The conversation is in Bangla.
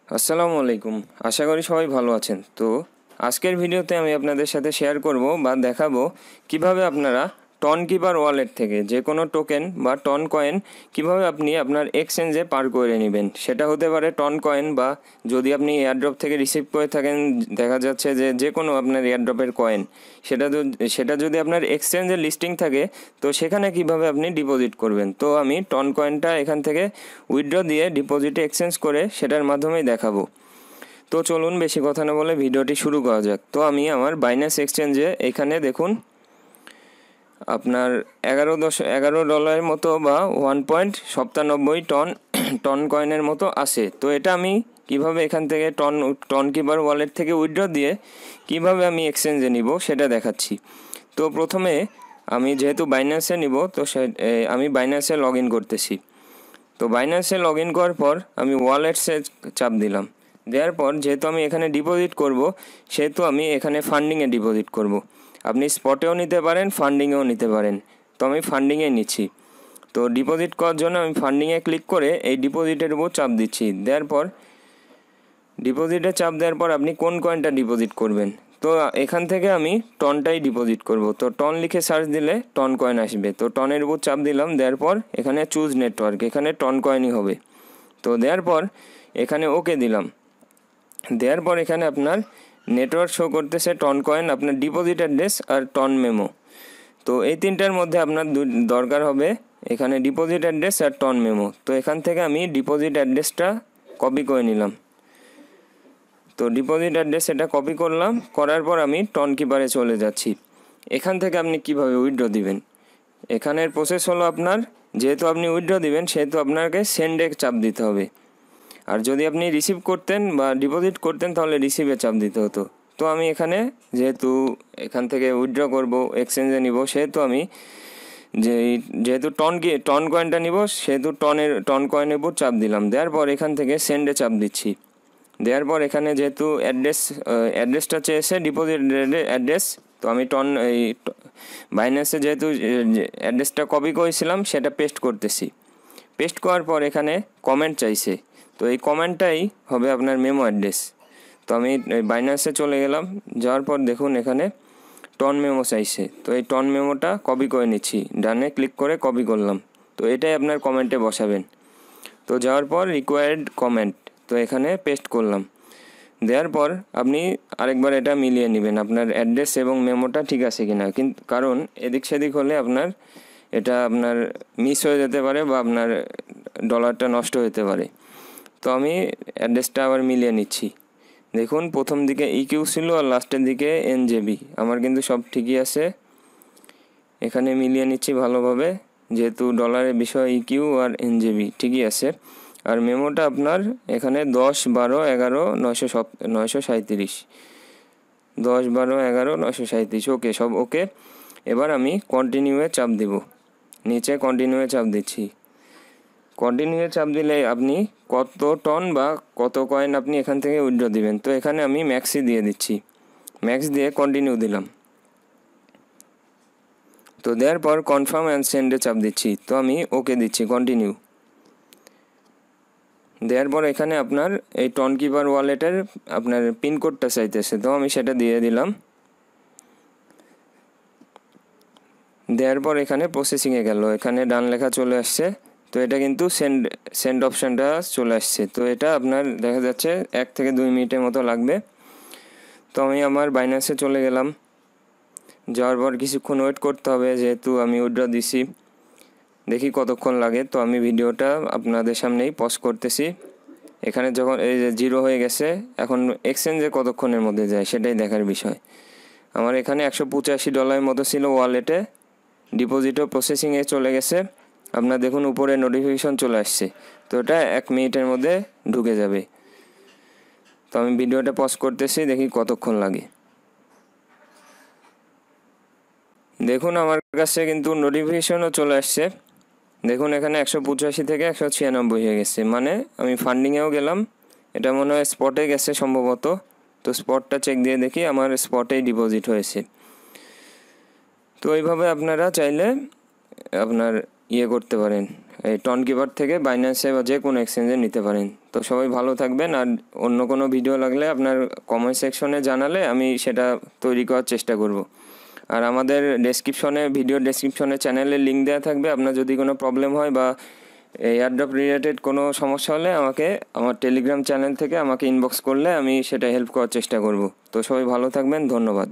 আসসালামু আলাইকুম। আশা করি সবাই ভালো আছেন। তো আজকের ভিডিওতে আমি আপনাদের সাথে শেয়ার করব বা দেখাবো কিভাবে আপনারা টন কিপার ওয়ালেট থেকে যে কোনো টোকেন বা টন কয়েন কিভাবে আপনি আপনার এক্সচেঞ্জে পার করে নেবেন। সেটা হতে পারে টন কয়েন, বা যদি আপনি এয়ারড্রপ থেকে রিসিভ করে থাকেন, দেখা যাচ্ছে যে কোনো আপনার এয়ারড্রপের কয়েন, সেটা যদি আপনার এক্সচেঞ্জের লিস্টিং থাকে, তো সেখানে কিভাবে আপনি ডিপোজিট করবেন। তো আমি টন কয়েনটা এখান থেকে উইথড্র দিয়ে ডিপোজিটে এক্সচেঞ্জ করে সেটার মাধ্যমেই দেখাবো। তো চলুন বেশি কথা না বলে ভিডিওটি শুরু করা যাক। তো আমি আমার বাইন্যান্স এক্সচেঞ্জে এখানে দেখুন আপনার $11 মতো বা 1.97 টন কয়েনের মতো আসে। তো এটা আমি কিভাবে এখান থেকে টন কিপার ওয়ালেট থেকে উইথড্র দিয়ে কিভাবে আমি এক্সচেঞ্জে নিব সেটা দেখাচ্ছি। তো প্রথমে আমি যেহেতু বাইন্যান্সে নিব, তো আমি বাইন্যান্সে লগ ইন করতেছি। তো বাইন্যান্সে লগ ইন করার পর আমি ওয়ালেটসে চাপ দিলাম। দেওয়ার পর যেহেতু আমি এখানে ডিপোজিট করব, সেহেতু আমি এখানে ফান্ডিংয়ে ডিপোজিট করব। আপনি স্পটেও নিতে পারেন, ফান্ডিংয়েও নিতে পারেন। তো আমি ফান্ডিংয়ে নিচ্ছি। তো ডিপোজিট করার জন্য আমি ফান্ডিংয়ে ক্লিক করে এই ডিপোজিটের উপর চাপ দিচ্ছি। দেওয়ার পর ডিপোজিটে চাপ দেওয়ার পর আপনি কোন কয়েনটা ডিপোজিট করবেন, তো এখান থেকে আমি টনটাই ডিপোজিট করব। তো টন লিখে সার্চ দিলে টন কয়েন আসবে। তো টনের উপর চাপ দিলাম। দেওয়ার পর এখানে চুজ নেটওয়ার্ক, এখানে টন কয়েনই হবে। তো দেওয়ার পর এখানে ওকে দিলাম। দেওয়ার পর এখানে আপনার নেটওয়ার্ক শো করতেছে টন কয়েন, আপনার ডিপোজিট অ্যাড্রেস আর টন মেমো। তো এই তিনটার মধ্যে আপনার দরকার হবে এখানে ডিপোজিট অ্যাড্রেস আর টন মেমো। তো এখান থেকে আমি ডিপোজিট অ্যাড্রেসটা কপি করে নিলাম। তো ডিপোজিট অ্যাড্রেস এটা কপি করলাম, করার পর আমি টন কিপারে চলে যাচ্ছি। এখান থেকে আপনি কিভাবে উইথড্র দিবেন, এখানের প্রসেস হলো আপনার যেহেতু আপনি উইথড্র দিবেন সেহেতু আপনাকে সেন্ডে চাপ দিতে হবে। আর যদি আপনি রিসিভ করতেন বা ডিপোজিট করতেন তাহলে রিসিভে চাপ দিতে হতো। তো আমি এখানে যেহেতু এখান থেকে উইথড্র করব, এক্সচেঞ্জে নিব, সেহেতু আমি যেহেতু টন কয়েনটা নিব সেহেতু টন কয়েনের উপর চাপ দিলাম। দেওয়ার পর এখান থেকে সেন্ডে চাপ দিচ্ছি। দেওয়ার পর এখানে যেহেতু অ্যাড্রেসটা চেয়েছে ডিপোজিট অ্যাড্রেস, তো আমি বাইন্যান্সে যেহেতু অ্যাড্রেসটা কপি করেছিলাম সেটা পেস্ট করতেছি। পেস্ট করার পর এখানে কমেন্ট চাইছে, তো এই কমেন্টটাই হবে আপনার মেমো অ্যাড্রেস। তো আমি বাইন্যান্সে চলে গেলাম। যাওয়ার পর দেখুন এখানে টন মেমো চাইছে, তো এই টন মেমোটা কপি করে নিচ্ছি। ডানে ক্লিক করে কপি করলাম। তো এটাই আপনার কমেন্টে বসাবেন। তো যাওয়ার পর রিকোয়ার্ড কমেন্ট, তো এখানে পেস্ট করলাম। দেওয়ার পর আপনি আরেকবার এটা মিলিয়ে নেবেন আপনার অ্যাড্রেস এবং মেমোটা ঠিক আছে কিনা, কিন্তু কারণ এদিক সেদিক হলে আপনার মিস হয়ে যেতে পারে বা আপনার ডলারটা নষ্ট হতে পারে। তো আমি অ্যাড্রেসটা আবার মিলিয়ে নিচ্ছি। দেখুন প্রথম দিকে ইকিউ ছিল আর লাস্টের দিকে এনজেবি, আমার কিন্তু সব ঠিকই আছে। এখানে মিলিয়ে নিচ্ছি ভালোভাবে, যেহেতু ডলারের বিষয় ইকিউ আর এনজেবি ঠিকই আছে। আর মেমোটা আপনার এখানে 10-12-11-937, 10-12-11-937, ওকে, সব ওকে। এবার আমি কন্টিনিউয়ে চাপ দিব। নিচে কন্টিনিউয়ে চাপ দিচ্ছি। কন্টিনিউয়ে চাপ দিলে আপনি কত টন বা কত কয়েন আপনি এখান থেকে উইথড্র দিবেন, তো এখানে আমি ম্যাক্সই দিয়ে দিচ্ছি। ম্যাক্স দিয়ে কন্টিনিউ দিলাম। তো দেওয়ার পর কনফার্ম অ্যান্ড সেন্ডে চাপ দিচ্ছি। তো আমি ওকে দিচ্ছি, কন্টিনিউ। দেওয়ার পর এখানে আপনার এই টন কিপার ওয়ালেটের আপনার পিনকোডটা চাইতেছে, তো আমি সেটা দিয়ে দিলাম। দেওয়ার পর এখানে প্রসেসিংয়ে গেল, এখানে ডান লেখা চলে আসছে। তো এটা কিন্তু সেন্ড অপশানটা চলে আসছে। তো এটা আপনার দেখা যাচ্ছে 1 থেকে 2 মিনিটের মতো লাগবে। তো আমি আমার বাইন্যান্সে চলে গেলাম। যাওয়ার পর কিছুক্ষণ ওয়েট করতে হবে, যেহেতু আমি উইথড্র দিছি। দেখি কতক্ষণ লাগে। তো আমি ভিডিওটা আপনাদের সামনেই পজ করতেছি। এখানে যখন এই যে 0 হয়ে গেছে, এখন এক্সচেঞ্জে কতক্ষণের মধ্যে যায় সেটাই দেখার বিষয়। আমার এখানে $185 মতো ছিল ওয়ালেটে, ডিপোজিটও প্রসেসিংয়ে চলে গেছে। আপনার দেখুন উপরে নোটিফিকেশন চলে আসছে। তো এটা 1 মিনিটের মধ্যে ঢুকে যাবে। তো আমি ভিডিওটা পজ করতেছি, দেখি কতক্ষণ লাগে। দেখুন আমার কাছে কিন্তু নোটিফিকেশনও চলে আসছে। দেখুন এখানে 185 থেকে 196 হয়ে গেছে, মানে আমি ফান্ডিংয়েও গেলাম। এটা মনে হয় স্পটে গেছে সম্ভবত। তো স্পটটা চেক দিয়ে দেখি আমার স্পটেই ডিপোজিট হয়েছে। তো এইভাবে আপনারা চাইলে আপনার করতে পারেন, এই টন কিপার থেকে বাইন্যান্সে বা যে কোনো এক্সচেঞ্জে নিতে পারেন। তো সবাই ভালো থাকবেন, আর অন্য কোনো ভিডিও লাগলে আপনার কমেন্ট সেকশনে জানালে আমি সেটা তৈরি করার চেষ্টা করব। আর আমাদের ভিডিও ডেসক্রিপশনে চ্যানেলের লিঙ্ক দেওয়া থাকবে। আপনার যদি কোনো প্রবলেম হয় বা এয়ারড্রপ রিলেটেড কোনো সমস্যা হলে আমাকে আমার টেলিগ্রাম চ্যানেল থেকে আমাকে ইনবক্স করলে আমি সেটা হেল্প করার চেষ্টা করব। তো সবাই ভালো থাকবেন, ধন্যবাদ।